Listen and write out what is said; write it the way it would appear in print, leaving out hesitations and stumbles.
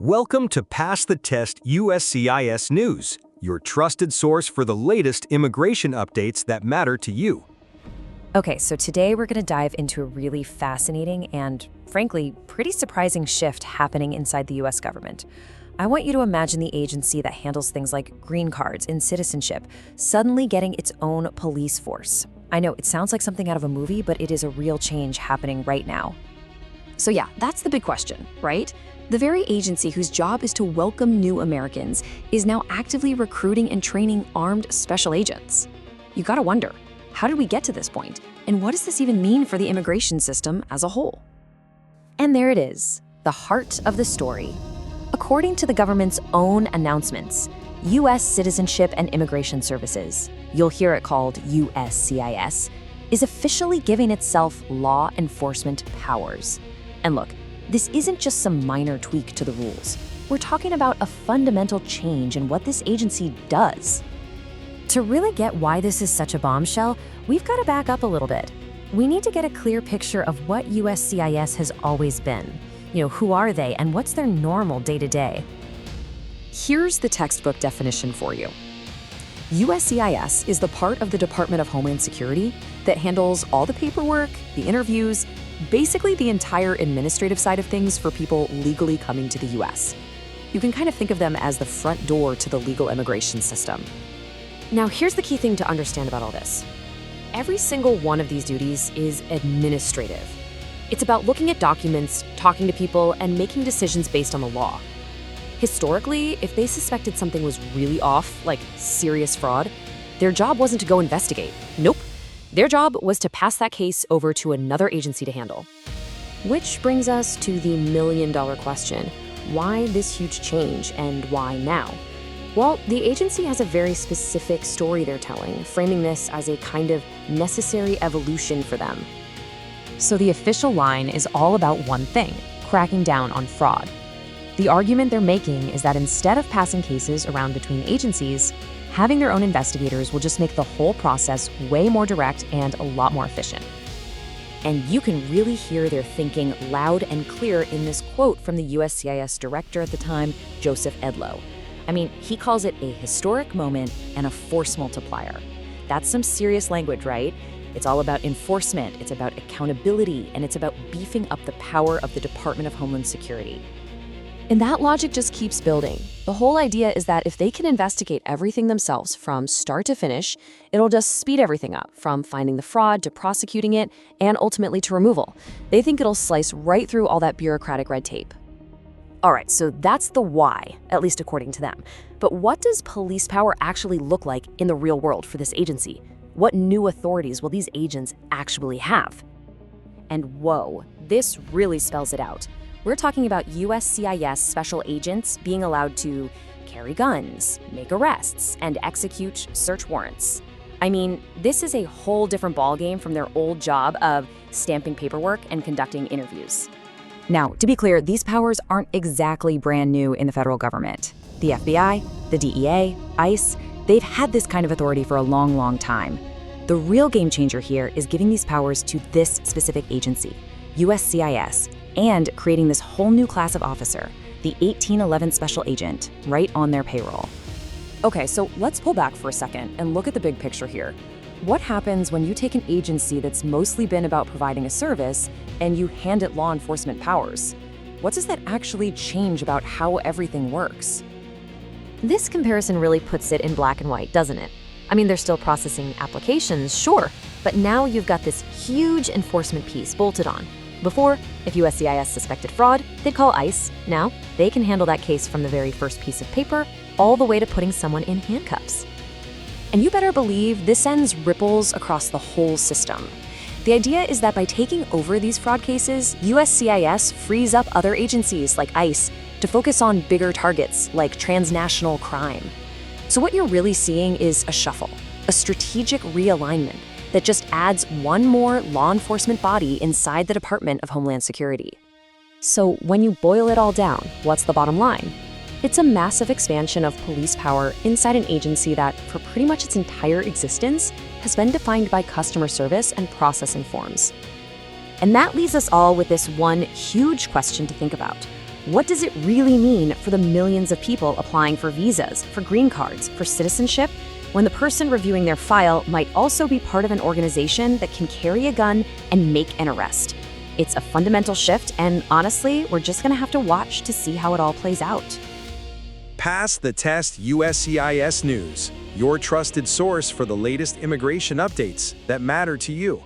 Welcome to Pass the Test USCIS News, your trusted source for the latest immigration updates that matter to you. Okay, so today we're going to dive into a really fascinating and, frankly, pretty surprising shift happening inside the US government. I want you to imagine the agency that handles things like green cards and citizenship suddenly getting its own police force. I know it sounds like something out of a movie, but it is a real change happening right now. So yeah, that's the big question, right? The very agency whose job is to welcome new Americans is now actively recruiting and training armed special agents. You gotta wonder, how did we get to this point? And what does this even mean for the immigration system as a whole? And there it is, the heart of the story. According to the government's own announcements, U.S. Citizenship and Immigration Services, you'll hear it called USCIS, is officially giving itself law enforcement powers. And look, this isn't just some minor tweak to the rules. We're talking about a fundamental change in what this agency does. To really get why this is such a bombshell, we've got to back up a little bit. We need to get a clear picture of what USCIS has always been. Who are they and what's their normal day-to-day? Here's the textbook definition for you. USCIS is the part of the Department of Homeland Security that handles all the paperwork, the interviews, basically the entire administrative side of things for people legally coming to the US. You can kind of think of them as the front door to the legal immigration system. Now, here's the key thing to understand about all this. Every single one of these duties is administrative. It's about looking at documents, talking to people, and making decisions based on the law. Historically, if they suspected something was really off, like serious fraud, their job wasn't to go investigate. Nope. Their job was to pass that case over to another agency to handle. Which brings us to the million-dollar question. Why this huge change, and why now? Well, the agency has a very specific story they're telling, framing this as a kind of necessary evolution for them. So the official line is all about one thing, cracking down on fraud. The argument they're making is that instead of passing cases around between agencies, having their own investigators will just make the whole process way more direct and a lot more efficient. And you can really hear their thinking loud and clear in this quote from the USCIS director at the time, Joseph Edlow. I mean, he calls it a historic moment and a force multiplier. That's some serious language, right? It's all about enforcement, it's about accountability, and it's about beefing up the power of the Department of Homeland Security. And that logic just keeps building. The whole idea is that if they can investigate everything themselves from start to finish, it'll just speed everything up, from finding the fraud to prosecuting it, and ultimately to removal. They think it'll slice right through all that bureaucratic red tape. All right, so that's the why, at least according to them. But what does police power actually look like in the real world for this agency? What new authorities will these agents actually have? And whoa, this really spells it out. We're talking about USCIS special agents being allowed to carry guns, make arrests, and execute search warrants. I mean, this is a whole different ballgame from their old job of stamping paperwork and conducting interviews. Now, to be clear, these powers aren't exactly brand new in the federal government. The FBI, the DEA, ICE, they've had this kind of authority for a long, long time. The real game changer here is giving these powers to this specific agency, USCIS, and creating this whole new class of officer, the 1811 Special Agent, right on their payroll. Okay, so let's pull back for a second and look at the big picture here. What happens when you take an agency that's mostly been about providing a service and you hand it law enforcement powers? What does that actually change about how everything works? This comparison really puts it in black and white, doesn't it? I mean, they're still processing applications, sure, but now you've got this huge enforcement piece bolted on. Before, if USCIS suspected fraud, they'd call ICE. Now, they can handle that case from the very first piece of paper all the way to putting someone in handcuffs. And you better believe this sends ripples across the whole system. The idea is that by taking over these fraud cases, USCIS frees up other agencies like ICE to focus on bigger targets like transnational crime. So what you're really seeing is a shuffle, a strategic realignment that just adds one more law enforcement body inside the Department of Homeland Security. So when you boil it all down, what's the bottom line? It's a massive expansion of police power inside an agency that, for pretty much its entire existence, has been defined by customer service and process informs. And that leaves us all with this one huge question to think about. What does it really mean for the millions of people applying for visas, for green cards, for citizenship, when the person reviewing their file might also be part of an organization that can carry a gun and make an arrest? It's a fundamental shift, and honestly, we're just going to have to watch to see how it all plays out. Pass the Test USCIS News, your trusted source for the latest immigration updates that matter to you.